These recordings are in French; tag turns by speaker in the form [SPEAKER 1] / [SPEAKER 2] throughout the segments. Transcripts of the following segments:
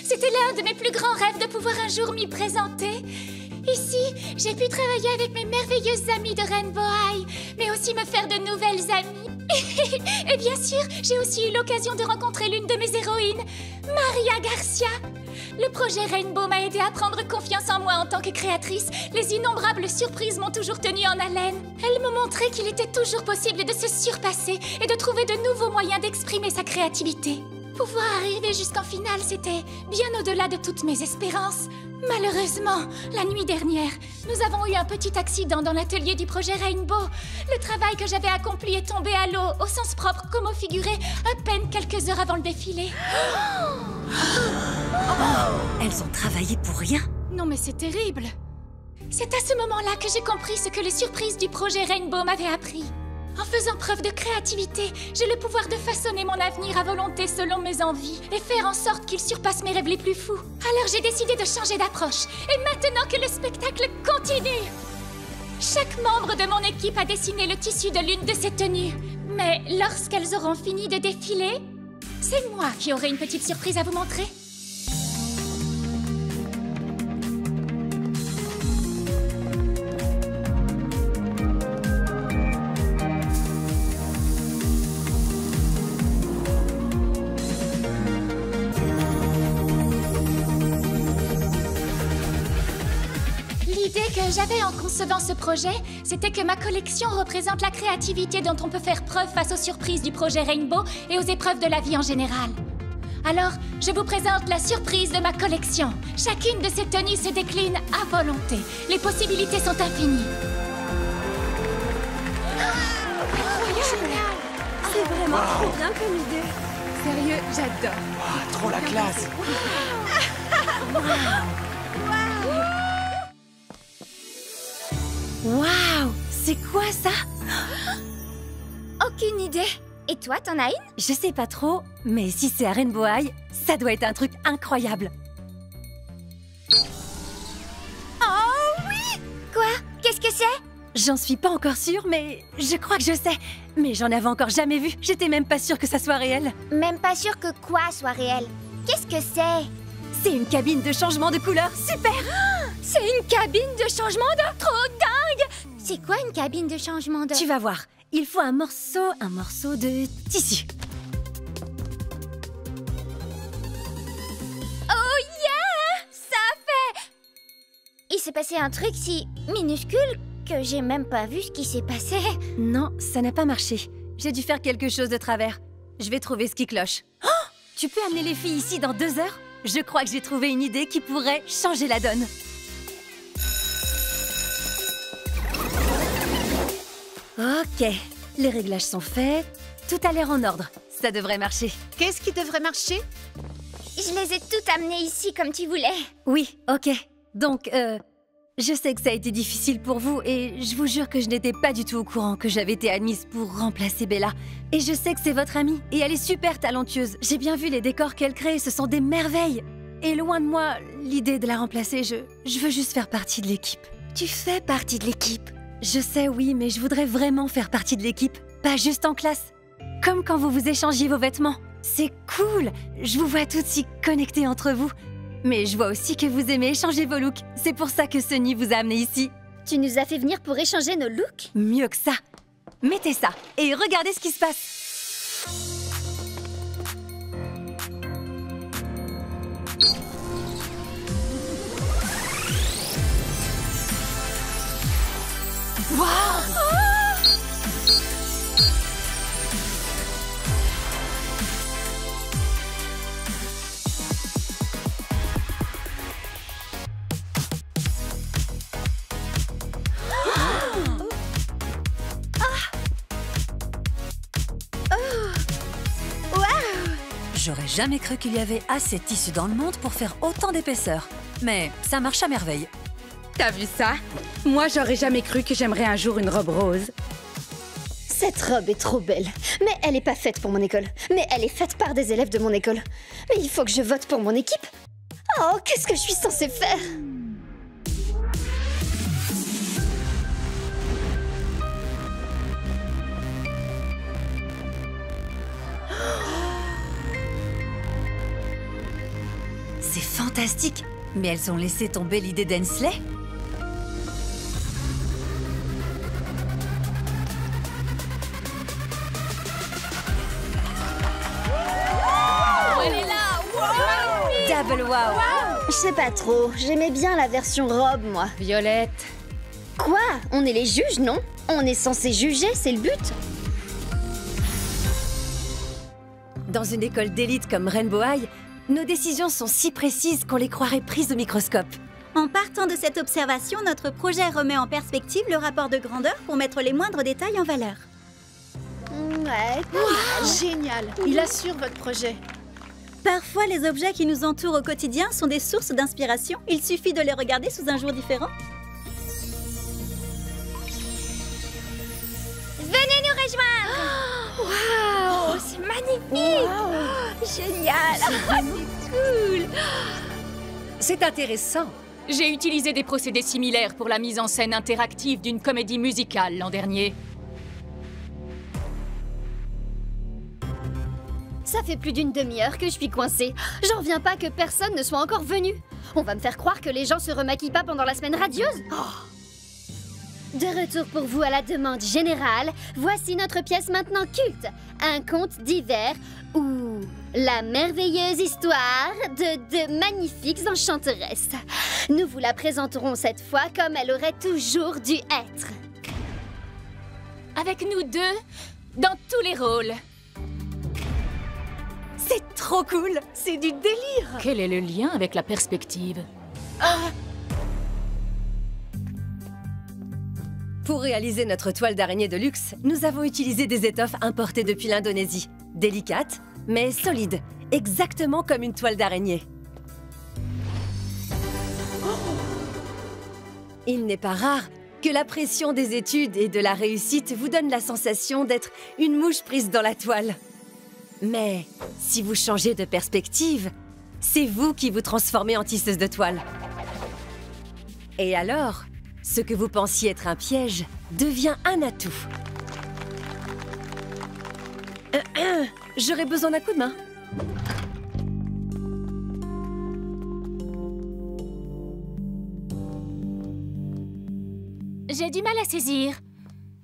[SPEAKER 1] C'était l'un de mes plus grands rêves de pouvoir un jour m'y présenter. Ici, j'ai pu travailler avec mes merveilleuses amies de Rainbow High, mais aussi me faire de nouvelles amies. Et bien sûr, j'ai aussi eu l'occasion de rencontrer l'une de mes héroïnes, Maria Garcia. Le projet Rainbow m'a aidé à prendre confiance en moi en tant que créatrice. Les innombrables surprises m'ont toujours tenue en haleine. Elles m'ont montré qu'il était toujours possible de se surpasser et de trouver de nouveaux moyens d'exprimer sa créativité. Pouvoir arriver jusqu'en finale, c'était bien au-delà de toutes mes espérances. Malheureusement, la nuit dernière, nous avons eu un petit accident dans l'atelier du projet Rainbow. Le travail que j'avais accompli est tombé à l'eau, au sens propre comme au figuré, à peine quelques heures avant le défilé.
[SPEAKER 2] Elles ont travaillé pour rien?
[SPEAKER 1] Non mais c'est terrible. C'est à ce moment-là que j'ai compris ce que les surprises du projet Rainbow m'avaient appris. En faisant preuve de créativité, j'ai le pouvoir de façonner mon avenir à volonté selon mes envies et faire en sorte qu'il surpasse mes rêves les plus fous. Alors j'ai décidé de changer d'approche. Et maintenant que le spectacle continue, chaque membre de mon équipe a dessiné le tissu de l'une de ces tenues. Mais lorsqu'elles auront fini de défiler, c'est moi qui aurai une petite surprise à vous montrer. L'idée que j'avais en concevant ce projet, c'était que ma collection représente la créativité dont on peut faire preuve face aux surprises du projet Rainbow et aux épreuves de la vie en général. Alors, je vous présente la surprise de ma collection. Chacune de ces tenues se décline à volonté. Les possibilités sont infinies.
[SPEAKER 3] Génial! C'est vraiment trop bien comme idée. Sérieux, j'adore.
[SPEAKER 4] Ah, trop la classe.
[SPEAKER 2] Waouh! C'est quoi ça?
[SPEAKER 5] Aucune idée. Et toi, t'en as une?
[SPEAKER 2] Je sais pas trop, mais si c'est à Rainbow High, ça doit être un truc incroyable.
[SPEAKER 5] Oh oui! Quoi? Qu'est-ce que c'est?
[SPEAKER 2] J'en suis pas encore sûre, mais je crois que je sais. Mais j'en avais encore jamais vu. J'étais même pas sûre que ça soit réel.
[SPEAKER 5] Même pas sûr que quoi soit réel. Qu'est-ce que c'est?
[SPEAKER 2] C'est une cabine de changement de couleur. Super!
[SPEAKER 5] C'est une cabine de changement de... Trop dingue! C'est quoi une cabine de changement de...
[SPEAKER 2] Tu vas voir. Il faut un morceau de tissu.
[SPEAKER 5] Oh yeah! Ça fait... Il s'est passé un truc si minuscule que j'ai même pas vu ce qui s'est passé.
[SPEAKER 2] Non, ça n'a pas marché. J'ai dû faire quelque chose de travers. Je vais trouver ce qui cloche. Oh! Tu peux amener les filles ici dans 2 heures? Je crois que j'ai trouvé une idée qui pourrait changer la donne. Ok, les réglages sont faits. Tout a l'air en ordre. Ça devrait marcher.
[SPEAKER 3] Qu'est-ce qui devrait marcher?
[SPEAKER 5] Je les ai toutes amenées ici comme tu voulais.
[SPEAKER 2] Oui, ok. Donc, je sais que ça a été difficile pour vous et je vous jure que je n'étais pas du tout au courant que j'avais été admise pour remplacer Bella. Et je sais que c'est votre amie et elle est super talentueuse. J'ai bien vu les décors qu'elle crée, ce sont des merveilles. Et loin de moi, l'idée de la remplacer, je veux juste faire partie de l'équipe.
[SPEAKER 5] Tu fais partie de l'équipe.
[SPEAKER 2] Je sais, oui, mais je voudrais vraiment faire partie de l'équipe, pas juste en classe. Comme quand vous vous échangiez vos vêtements. C'est cool. Je vous vois toutes si connectées entre vous. Mais je vois aussi que vous aimez échanger vos looks. C'est pour ça que Sunny vous a amené ici.
[SPEAKER 5] Tu nous as fait venir pour échanger nos looks?
[SPEAKER 2] Mieux que ça. Mettez ça et regardez ce qui se passe. Waouh!
[SPEAKER 6] J'aurais jamais cru qu'il y avait assez de tissu dans le monde pour faire autant d'épaisseur. Mais ça marche à merveille.
[SPEAKER 3] T'as vu ça? Moi, j'aurais jamais cru que j'aimerais un jour une robe rose.
[SPEAKER 7] Cette robe est trop belle. Mais elle est pas faite pour mon école. Mais elle est faite par des élèves de mon école. Mais il faut que je vote pour mon équipe. Oh, qu'est-ce que je suis censée faire?
[SPEAKER 6] C'est fantastique. Mais elles ont laissé tomber l'idée d'Hensley?
[SPEAKER 1] Elle est là.
[SPEAKER 2] Double wow!
[SPEAKER 7] Je sais pas trop, j'aimais bien la version robe, moi.
[SPEAKER 3] Violette.
[SPEAKER 7] Quoi? On est les juges, non? On est censé juger, c'est le but.
[SPEAKER 2] Dans une école d'élite comme Rainbow High, nos décisions sont si précises qu'on les croirait prises au microscope.
[SPEAKER 4] En partant de cette observation, notre projet remet en perspective le rapport de grandeur pour mettre les moindres détails en valeur.
[SPEAKER 7] Ouais.
[SPEAKER 8] Génial. Il assure votre projet.
[SPEAKER 4] Parfois, les objets qui nous entourent au quotidien sont des sources d'inspiration. Il suffit de les regarder sous un jour différent.
[SPEAKER 5] Venez nous rejoindre.
[SPEAKER 1] Waouh, c'est magnifique.
[SPEAKER 5] Génial.
[SPEAKER 6] C'est intéressant.
[SPEAKER 1] J'ai utilisé des procédés similaires pour la mise en scène interactive d'une comédie musicale l'an dernier.
[SPEAKER 7] Ça fait plus d'une demi-heure que je suis coincée. J'en reviens pas que personne ne soit encore venu. On va me faire croire que les gens se remaquillent pas pendant la semaine radieuse. De retour pour vous à la demande générale, voici notre pièce maintenant culte. Un conte d'hiver ou la merveilleuse histoire de deux magnifiques enchanteresses. Nous vous la présenterons cette fois comme elle aurait toujours dû être.
[SPEAKER 1] Avec nous deux, dans tous les rôles.
[SPEAKER 2] C'est trop cool! C'est du délire!
[SPEAKER 1] Quel est le lien avec la perspective?
[SPEAKER 2] Pour réaliser notre toile d'araignée de luxe, nous avons utilisé des étoffes importées depuis l'Indonésie. Délicates, mais solides, exactement comme une toile d'araignée. Il n'est pas rare que la pression des études et de la réussite vous donne la sensation d'être une mouche prise dans la toile. Mais si vous changez de perspective, c'est vous qui vous transformez en tisseuse de toile. Et alors, ce que vous pensiez être un piège devient un atout. J'aurais besoin d'un coup de main.
[SPEAKER 1] J'ai du mal à saisir.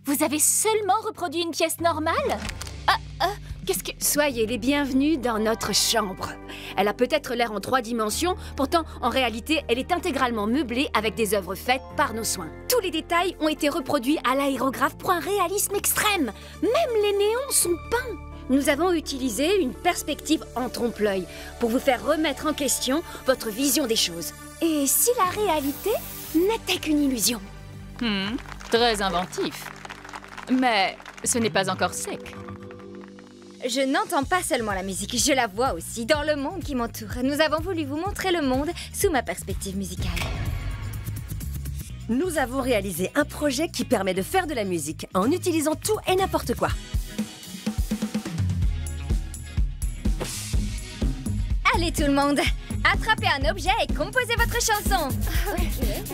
[SPEAKER 1] Vous avez seulement reproduit une pièce normale? Qu'est-ce que...
[SPEAKER 3] Soyez les bienvenus dans notre chambre. Elle a peut-être l'air en 3 dimensions, pourtant, en réalité, elle est intégralement meublée avec des œuvres faites par nos soins. Tous les détails ont été reproduits à l'aérographe pour un réalisme extrême. Même les néons sont peints. Nous avons utilisé une perspective en trompe-l'œil pour vous faire remettre en question votre vision des choses. Et si la réalité n'était qu'une illusion?
[SPEAKER 1] Très inventif. Mais ce n'est pas encore sec.
[SPEAKER 5] Je n'entends pas seulement la musique, je la vois aussi dans le monde qui m'entoure. Nous avons voulu vous montrer le monde sous ma perspective musicale.
[SPEAKER 2] Nous avons réalisé un projet qui permet de faire de la musique en utilisant tout et n'importe quoi.
[SPEAKER 5] Allez tout le monde, attrapez un objet et composez votre chanson.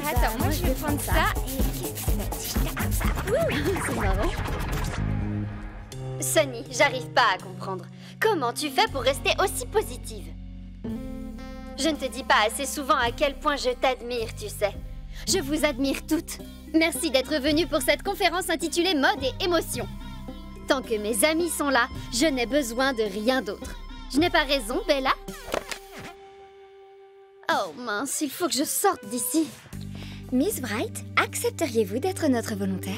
[SPEAKER 5] Attends, moi je vais prendre ça et qu'est-ce que c'est là? Si je fais comme ça.
[SPEAKER 7] C'est marrant. Sunny, j'arrive pas à comprendre. Comment tu fais pour rester aussi positive? Je ne te dis pas assez souvent à quel point je t'admire, tu sais. Je vous admire toutes. Merci d'être venue pour cette conférence intitulée Mode et émotion. Tant que mes amis sont là, je n'ai besoin de rien d'autre. Je n'ai pas raison, Bella? Oh mince, il faut que je sorte d'ici.
[SPEAKER 5] Miss Bright, accepteriez-vous d'être notre volontaire?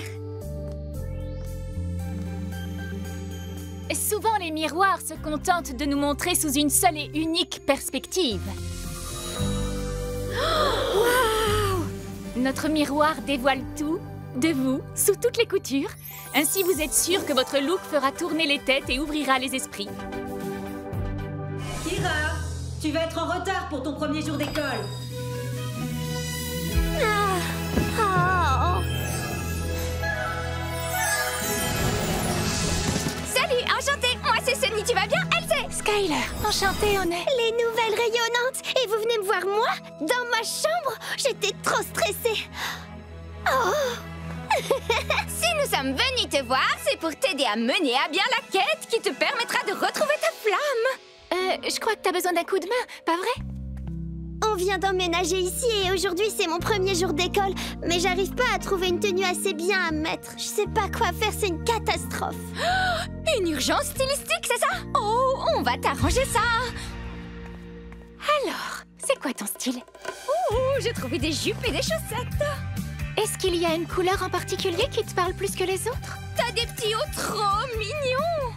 [SPEAKER 1] Souvent, les miroirs se contentent de nous montrer sous une seule et unique perspective. Wow! Notre miroir dévoile tout de vous, sous toutes les coutures. Ainsi, vous êtes sûr que votre look fera tourner les têtes et ouvrira les esprits.
[SPEAKER 9] Kira, tu vas être en retard pour ton premier jour d'école.
[SPEAKER 5] Salut, enchantée. Moi c'est Sunny, tu vas bien? Elsie.
[SPEAKER 1] Skyler, enchantée, on est...
[SPEAKER 7] Les nouvelles rayonnantes! Et vous venez me voir moi? Dans ma chambre? J'étais trop stressée. Oh!
[SPEAKER 5] Si nous sommes venus te voir, c'est pour t'aider à mener à bien la quête qui te permettra de retrouver ta flamme.
[SPEAKER 1] Je crois que t'as besoin d'un coup de main, pas vrai?
[SPEAKER 10] On vient d'emménager ici et aujourd'hui c'est mon premier jour d'école. Mais j'arrive pas à trouver une tenue assez bien à mettre. Je sais pas quoi faire, c'est une catastrophe.
[SPEAKER 5] Une urgence stylistique, c'est ça? Oh, on va t'arranger ça.
[SPEAKER 1] Alors, c'est quoi ton style?
[SPEAKER 5] Ouh, j'ai trouvé des jupes et des chaussettes.
[SPEAKER 1] Est-ce qu'il y a une couleur en particulier qui te parle plus que les autres?
[SPEAKER 5] T'as des petits hauts trop mignons.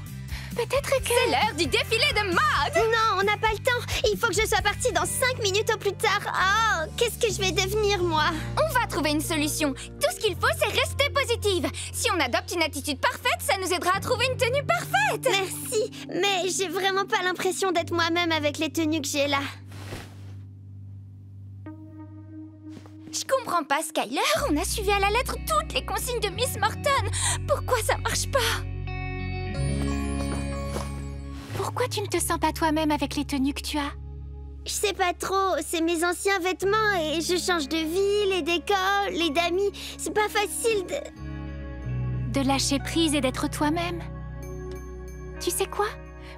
[SPEAKER 1] Peut-être que...
[SPEAKER 5] C'est l'heure du défilé de mode.
[SPEAKER 10] Non, on n'a pas le temps. Il faut que je sois partie dans 5 minutes au plus tard. Oh, qu'est-ce que je vais devenir, moi?
[SPEAKER 5] On va trouver une solution. Tout ce qu'il faut, c'est rester positive. Si on adopte une attitude parfaite, ça nous aidera à trouver une tenue parfaite.
[SPEAKER 10] Merci, mais j'ai vraiment pas l'impression d'être moi-même avec les tenues que j'ai là.
[SPEAKER 5] Je comprends pas, Skyler. On a suivi à la lettre toutes les consignes de Miss Morton. Pourquoi ça marche pas?
[SPEAKER 1] Pourquoi tu ne te sens pas toi-même avec les tenues que tu as?
[SPEAKER 10] Je sais pas trop, c'est mes anciens vêtements et je change de ville et d'école et d'amis. C'est pas facile
[SPEAKER 1] de lâcher prise et d'être toi-même. Tu sais quoi?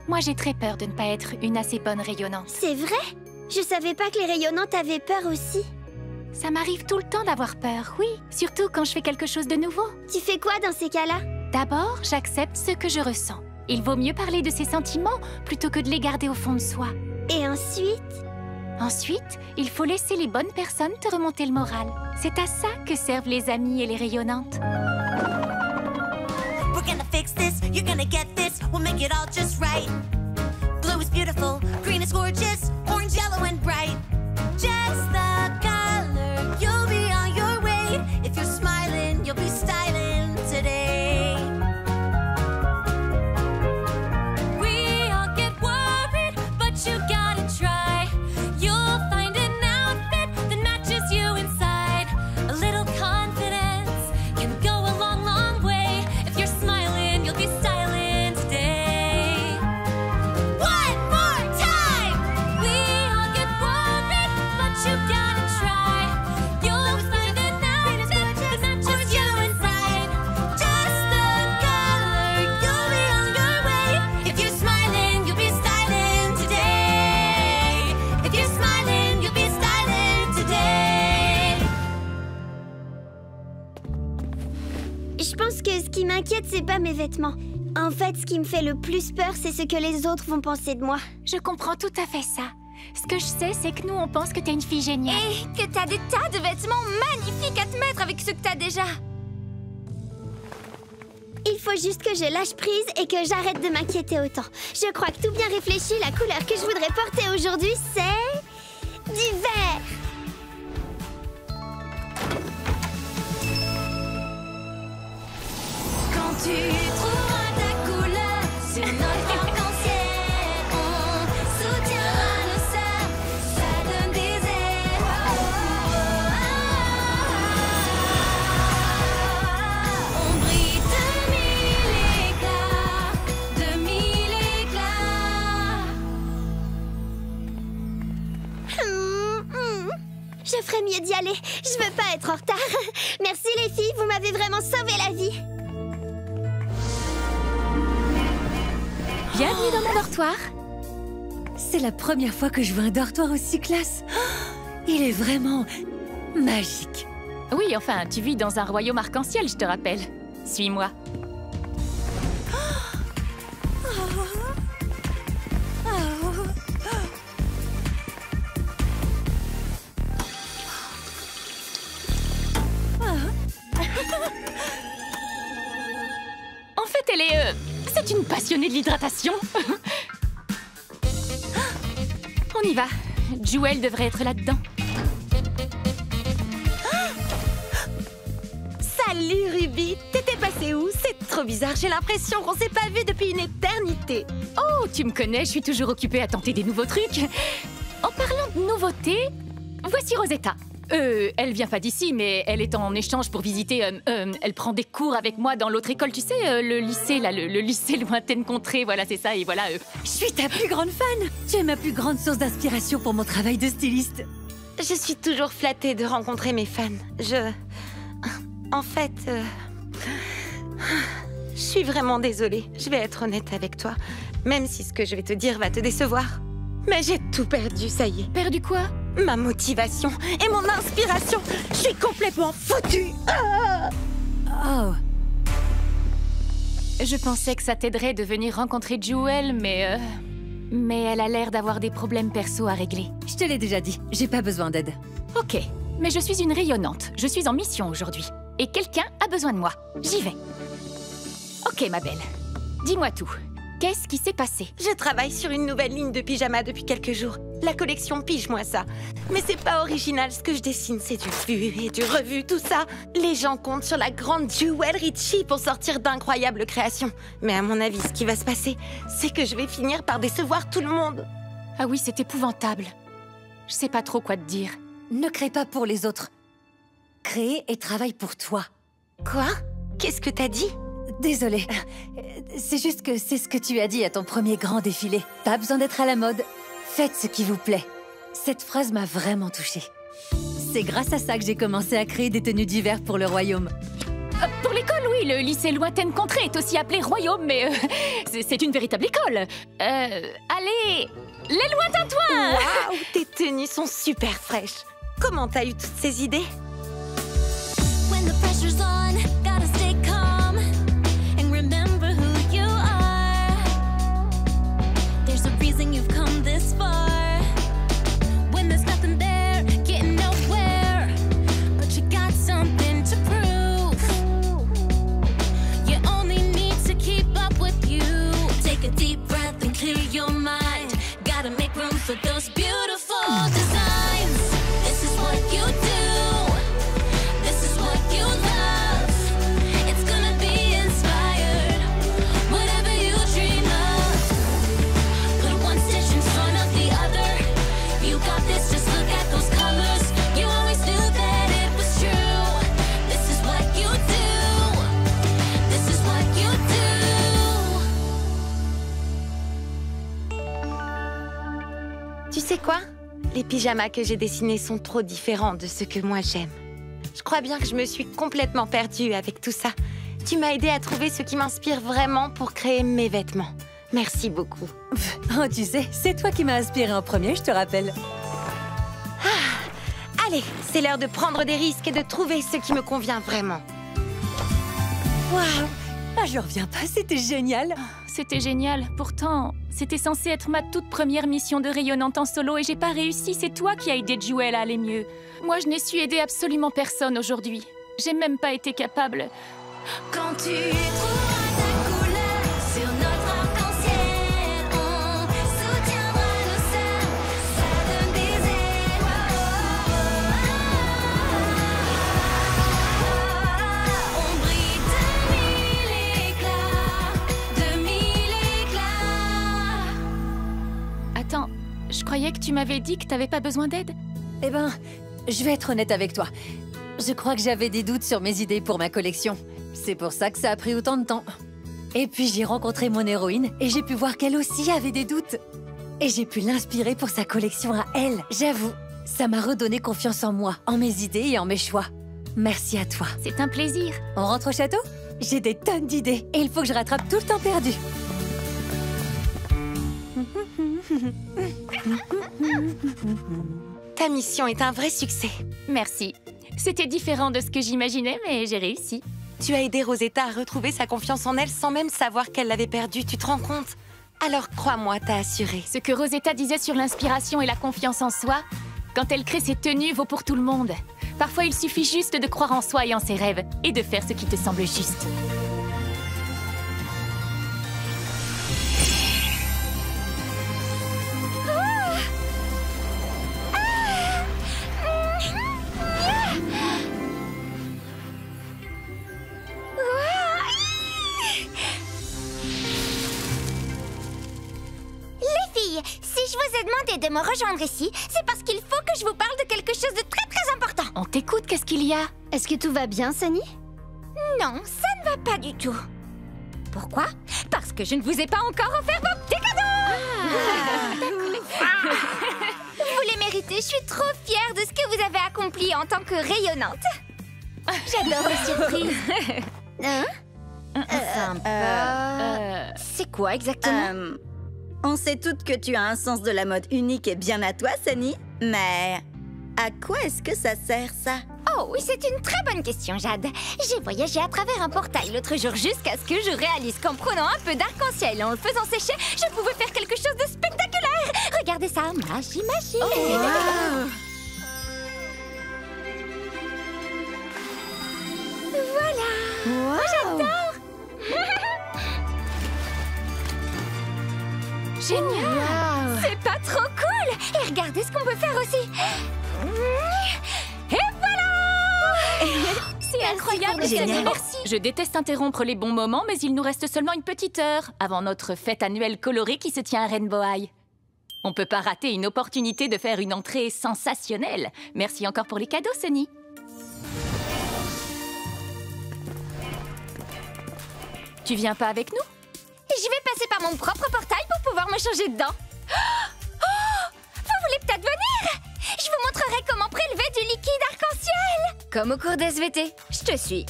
[SPEAKER 1] Moi, j'ai très peur de ne pas être une assez bonne rayonnante.
[SPEAKER 10] C'est vrai? Je savais pas que les rayonnantes avaient peur aussi.
[SPEAKER 1] Ça m'arrive tout le temps d'avoir peur, oui. Surtout quand je fais quelque chose de nouveau.
[SPEAKER 10] Tu fais quoi dans ces cas-là?
[SPEAKER 1] D'abord, j'accepte ce que je ressens. Il vaut mieux parler de ses sentiments plutôt que de les garder au fond de soi.
[SPEAKER 10] Et ensuite?
[SPEAKER 1] Ensuite, il faut laisser les bonnes personnes te remonter le moral. C'est à ça que servent les amis et les rayonnantes.
[SPEAKER 11] We're gonna fix this, you're gonna get this, we'll make it all just right. Blue is beautiful, green is gorgeous, orange, yellow and bright. Just the color, you'll be on your way. If you're smiling, you'll be styling today. We all get worried, but you gotta try. You'll find an outfit that matches you inside. A little confidence can go a long, long way. If you're smiling, you'll be styling today. One more time! We all get worried, but you gotta try. You'll find an outfit that matches you inside. Just the color, you'll be on your way. If you're smiling, you'll be styling today. If you're smiling, you'll be styling today.
[SPEAKER 10] Je pense que ce qui m'inquiète, c'est pas mes vêtements. En fait, ce qui me fait le plus peur, c'est ce que les autres vont penser de moi.
[SPEAKER 1] Je comprends tout à fait ça. Ce que je sais, c'est que nous, on pense que t'es une fille géniale.
[SPEAKER 5] Et que t'as des tas de vêtements magnifiques à te mettre avec ceux que t'as déjà.
[SPEAKER 10] Il faut juste que je lâche prise et que j'arrête de m'inquiéter autant. Je crois que tout bien réfléchi, la couleur que je voudrais porter aujourd'hui, c'est... du vert.
[SPEAKER 11] Quand tu trouveras ta couleur sur notre arc-en-ciel, on soutiendra nos sœurs, ça donne des ailes. On brille de mille éclats, de mille éclats.
[SPEAKER 10] Je ferais mieux d'y aller. Je veux pas être en retard. Merci les filles, vous m'avez vraiment sauvé la vie.
[SPEAKER 1] Bienvenue dans mon dortoir.
[SPEAKER 2] C'est la première fois que je vois un dortoir aussi classe. Il est vraiment magique.
[SPEAKER 1] Oui, enfin, tu vis dans un royaume arc-en-ciel, je te rappelle. Suis-moi. En fait, elle est... c'est une passionnée de l'hydratation. On y va. Jewel devrait être là-dedans.
[SPEAKER 12] Salut Ruby, t'étais passée où? C'est trop bizarre, j'ai l'impression qu'on s'est pas vu depuis une éternité.
[SPEAKER 1] Oh, tu me connais, je suis toujours occupée à tenter des nouveaux trucs. En parlant de nouveautés, voici Rosetta. Elle vient pas d'ici, mais elle est en échange pour visiter... elle prend des cours avec moi dans l'autre école, tu sais, le lycée, là, le lycée lointaine contrée, voilà, c'est ça, et voilà...
[SPEAKER 2] Je suis ta plus grande fan. Tu es ma plus grande source d'inspiration pour mon travail de styliste.
[SPEAKER 12] Je suis toujours flattée de rencontrer mes fans. En fait... je suis vraiment désolée, je vais être honnête avec toi. Même si ce que je vais te dire va te décevoir. Mais j'ai tout perdu, ça y est.
[SPEAKER 1] Perdu quoi?
[SPEAKER 12] Ma motivation et mon inspiration. Je suis complètement foutue.
[SPEAKER 6] Oh,
[SPEAKER 1] Je pensais que ça t'aiderait de venir rencontrer Jewel, mais elle a l'air d'avoir des problèmes perso à régler.
[SPEAKER 2] Je te l'ai déjà dit, j'ai pas besoin d'aide.
[SPEAKER 1] Ok, mais je suis une rayonnante. Je suis en mission aujourd'hui. Et quelqu'un a besoin de moi. J'y vais. Ok, ma belle. Dis-moi tout. Qu'est-ce qui s'est passé?
[SPEAKER 12] Je travaille sur une nouvelle ligne de pyjama depuis quelques jours. La collection Pige-moi ça. Mais c'est pas original, ce que je dessine, c'est du vu et du revu, tout ça. Les gens comptent sur la grande Jewel Richie pour sortir d'incroyables créations. Mais à mon avis, ce qui va se passer, c'est que je vais finir par décevoir tout le monde.
[SPEAKER 1] Ah oui, c'est épouvantable. Je sais pas trop quoi te dire.
[SPEAKER 2] Ne crée pas pour les autres. Crée et travaille pour toi.
[SPEAKER 12] Quoi? Qu'est-ce que t'as dit?
[SPEAKER 2] Désolée. C'est juste que c'est ce que tu as dit à ton premier grand défilé. Pas besoin d'être à la mode. Faites ce qui vous plaît. Cette phrase m'a vraiment touchée. C'est grâce à ça que j'ai commencé à créer des tenues d'hiver pour le royaume.
[SPEAKER 1] Pour l'école, oui, le lycée Lointaine Contrée est aussi appelé Royaume, mais c'est une véritable école. Allez, les lointains toits!
[SPEAKER 12] Waouh, tes tenues sont super fraîches. Comment t'as eu toutes ces idées?
[SPEAKER 11] When the pressure's on, gotta stay calm and remember who you are. There's a reason you've come this far. When there's nothing there, getting nowhere, but you got something to prove. You only need to keep up with you. Take a deep breath and clear your mind. Gotta make room for those beautiful designs. This is what you do. This is what you love. It's gonna be inspired. Whatever you dream of. Put one stitch in front of the other. You got this, just look at those colors. You always knew that it was true. This is what you do. This is what you do.
[SPEAKER 12] Tu sais quoi? Les pyjamas que j'ai dessinés sont trop différents de ceux que moi j'aime. Je crois bien que je me suis complètement perdue avec tout ça. Tu m'as aidé à trouver ce qui m'inspire vraiment pour créer mes vêtements. Merci beaucoup.
[SPEAKER 2] Oh, tu sais, c'est toi qui m'as inspiré en premier, je te rappelle.
[SPEAKER 12] Allez, c'est l'heure de prendre des risques et de trouver ce qui me convient vraiment.
[SPEAKER 2] Waouh! Ah, je reviens pas, c'était génial.
[SPEAKER 1] C'était génial. Pourtant, c'était censé être ma toute première mission de rayonnante en solo et j'ai pas réussi. C'est toi qui as aidé Jewel à aller mieux. Moi, je n'ai su aider absolument personne aujourd'hui. J'ai même pas été capable.
[SPEAKER 11] Quand tu trouveras ta couleur sur notre arc-en-ciel, on soutiendra nos sœurs, ça donne des ailes. On brille de mille éclats.
[SPEAKER 1] Attends, je croyais que tu m'avais dit que t'avais pas besoin d'aide.
[SPEAKER 2] Eh ben, je vais être honnête avec toi. Je crois que j'avais des doutes sur mes idées pour ma collection. C'est pour ça que ça a pris autant de temps. Et puis j'ai rencontré mon héroïne et j'ai pu voir qu'elle aussi avait des doutes. Et j'ai pu l'inspirer pour sa collection à elle. J'avoue, ça m'a redonné confiance en moi, en mes idées et en mes choix. Merci à toi.
[SPEAKER 1] C'est un plaisir.
[SPEAKER 2] On rentre au château? J'ai des tonnes d'idées et il faut que je rattrape tout le temps perdu.
[SPEAKER 12] Ta mission est un vrai succès.
[SPEAKER 1] Merci. C'était différent de ce que j'imaginais, mais j'ai réussi.
[SPEAKER 12] Tu as aidé Rosetta à retrouver sa confiance en elle sans même savoir qu'elle l'avait perdue, tu te rends compte? Alors crois-moi, t'as assuré.
[SPEAKER 1] Ce que Rosetta disait sur l'inspiration et la confiance en soi, quand elle crée ses tenues, vaut pour tout le monde. Parfois, il suffit juste de croire en soi et en ses rêves, et de faire ce qui te semble juste.
[SPEAKER 10] Si je vous ai demandé de me rejoindre ici, c'est parce qu'il faut que je vous parle de quelque chose de très très important.
[SPEAKER 1] On t'écoute, qu'est-ce qu'il y a?
[SPEAKER 7] Est-ce que tout va bien, Sunny?
[SPEAKER 10] Non, ça ne va pas du tout. Pourquoi? Parce que je ne vous ai pas encore offert vos petits cadeaux. Vous les méritez, je suis trop fière de ce que vous avez accompli en tant que rayonnante. J'adore les surprises. Hein?
[SPEAKER 4] C'est quoi exactement? On sait toutes que tu as un sens de la mode unique et bien à toi, Sunny, mais À quoi est-ce que ça sert, ça?
[SPEAKER 10] Oh oui, c'est une très bonne question, Jade. J'ai voyagé à travers un portail l'autre jour jusqu'à ce que je réalise qu'en prenant un peu d'arc-en-ciel et en le faisant sécher, je pouvais faire quelque chose de spectaculaire. Regardez ça, magie, magie.
[SPEAKER 8] Oh, wow.
[SPEAKER 10] Voilà.
[SPEAKER 8] Wow.
[SPEAKER 10] Oh, j'adore. Génial.
[SPEAKER 8] Wow.
[SPEAKER 10] C'est pas trop cool. Et regardez ce qu'on peut faire aussi. Et voilà.
[SPEAKER 1] C'est incroyable,
[SPEAKER 4] Génial.
[SPEAKER 1] merci. Je déteste interrompre les bons moments, mais il nous reste seulement une petite heure avant notre fête annuelle colorée qui se tient à Rainbow High. On peut pas rater une opportunité de faire une entrée sensationnelle. Merci encore pour les cadeaux, Sunny. Tu viens pas avec nous?
[SPEAKER 10] Je vais passer par mon propre portail pour pouvoir me changer dedans. Oh, vous voulez peut-être venir? Je vous montrerai comment prélever du liquide arc-en-ciel. Comme au cours d'SVT. Je te suis.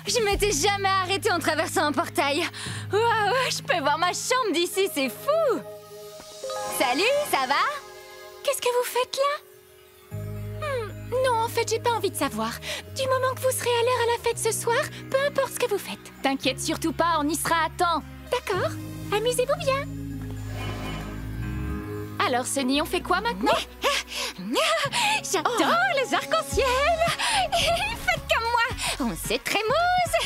[SPEAKER 10] Je m'étais jamais arrêtée en traversant un portail. Waouh, je peux voir ma chambre d'ici, c'est fou. Salut, ça va?
[SPEAKER 1] Qu'est-ce que vous faites là? Non, en fait, j'ai pas envie de savoir. Du moment que vous serez à l'heure à la fête ce soir, peu importe ce que vous faites. T'inquiète surtout pas, on y sera à temps. D'accord? Amusez-vous bien. Alors, Sunny, on fait quoi maintenant?
[SPEAKER 10] J'adore les arcs-en-ciel. Faites comme moi. On s'étrémousse,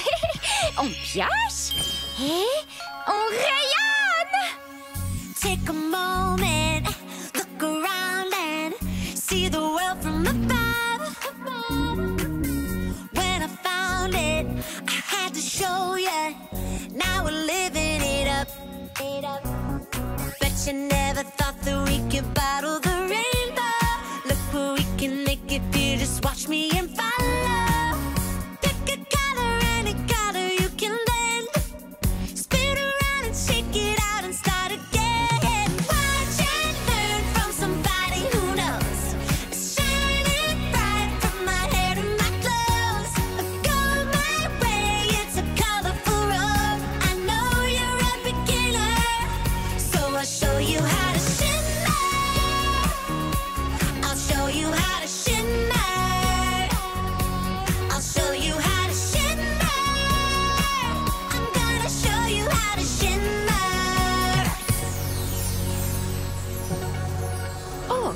[SPEAKER 10] on pioche et on rayonne.
[SPEAKER 11] Take a moment, look around and see the world from above. When I found it, I had to show you. Now we're living it up. Bet you never thought that we could bottle the rainbow. Look what we can make if you just watch me and follow. Pick a color, any color you can blend. Spin around and shake it out and start again. Watch and learn from somebody who knows. Shining bright from my hair to my clothes. Go my way, it's a colorful road. I know you're a beginner, so I'll show you how to shimmer. I'll show you how to shimmer. I'll show you how to shimmer. I'm gonna show you how to shimmer.
[SPEAKER 1] Oh!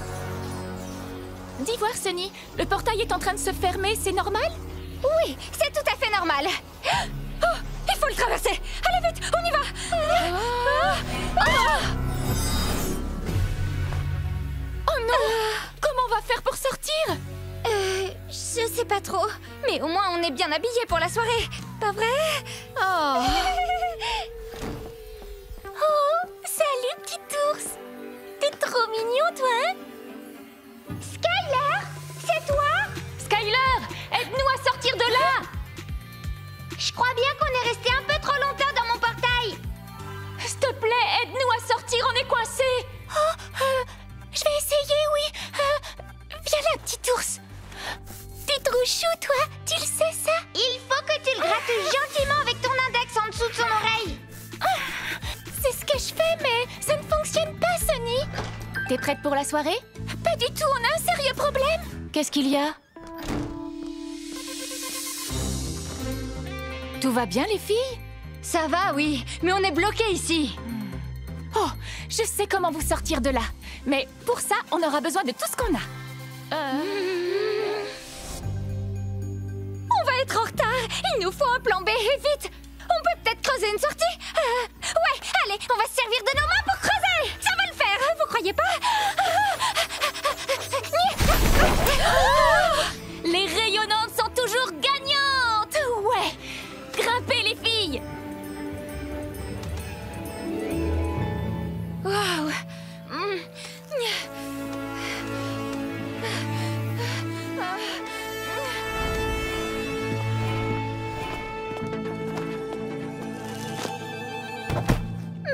[SPEAKER 1] Dis voir, Sunny, le portail est en train de se fermer, c'est normal?
[SPEAKER 10] Oui, c'est tout à fait normal. Oh, il faut le traverser. Allez vite, on y va.
[SPEAKER 1] Oh non! Comment on va faire pour sortir?
[SPEAKER 10] Je sais pas trop, mais au moins on est bien habillés pour la soirée, pas vrai?
[SPEAKER 1] Oh! Oh! Salut, petit ours! T'es trop mignon, toi, hein?
[SPEAKER 10] Skyler, c'est toi?
[SPEAKER 1] Skyler, aide-nous à sortir de là!
[SPEAKER 10] Je crois bien qu'on est resté un peu trop longtemps dans mon portail.
[SPEAKER 1] S'il te plaît, aide-nous à sortir, on est coincés! Oh! Je vais essayer, oui! Viens là, petit ours! T'es trop chou, toi! Tu le sais, ça?
[SPEAKER 10] Il faut que tu le grattes gentiment avec ton index en dessous de son oreille.
[SPEAKER 1] C'est ce que je fais, mais ça ne fonctionne pas, Sunny! T'es prête pour la soirée? Pas du tout, on a un sérieux problème! Qu'est-ce qu'il y a? Tout va bien, les filles?
[SPEAKER 3] Ça va, oui, mais on est bloqués ici.
[SPEAKER 1] Oh, je sais comment vous sortir de là. Mais pour ça, on aura besoin de tout ce qu'on a.
[SPEAKER 3] On va être en retard. Il nous faut un plan B, et vite. On peut peut-être creuser une sortie.
[SPEAKER 10] Ouais, allez, on va se servir de nos mains pour creuser. Ça va le faire, vous croyez pas?
[SPEAKER 1] Les rayonnantes sont toujours gagnantes! Ouais! Grimpez, les filles!
[SPEAKER 3] Waouh.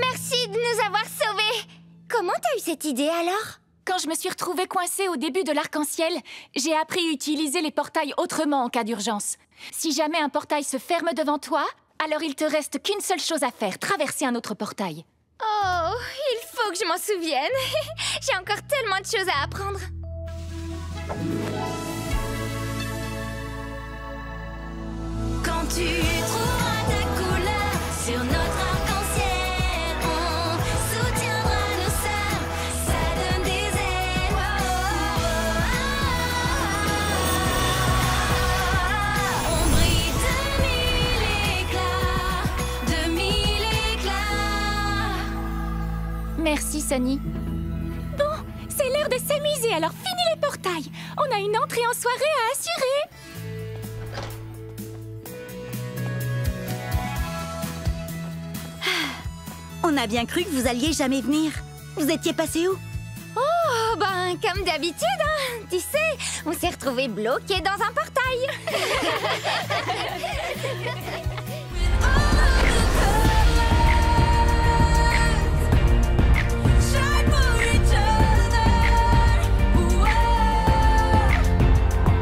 [SPEAKER 10] Merci de nous avoir sauvés. Comment t'as eu cette idée alors?
[SPEAKER 1] Quand je me suis retrouvée coincée au début de l'arc-en-ciel, j'ai appris à utiliser les portails autrement en cas d'urgence. Si jamais un portail se ferme devant toi, alors il te reste qu'une seule chose à faire, traverser un autre portail.
[SPEAKER 10] Oh, il faut que je m'en souvienne. J'ai encore tellement de choses à apprendre.
[SPEAKER 11] Quand tu trouveras ta couleur sur notre arc-en-ciel, on soutiendra nos sœurs, ça donne des ailes. On brille de mille éclats.
[SPEAKER 1] Merci, Sonny. Bon, c'est l'heure de s'amuser, alors fini les portails. On a une entrée en soirée à assurer.
[SPEAKER 4] On a bien cru que vous alliez jamais venir. Vous étiez passé où?
[SPEAKER 10] Oh, ben, comme d'habitude, hein. Tu sais, on s'est retrouvés bloqués dans un portail.
[SPEAKER 11] Oh,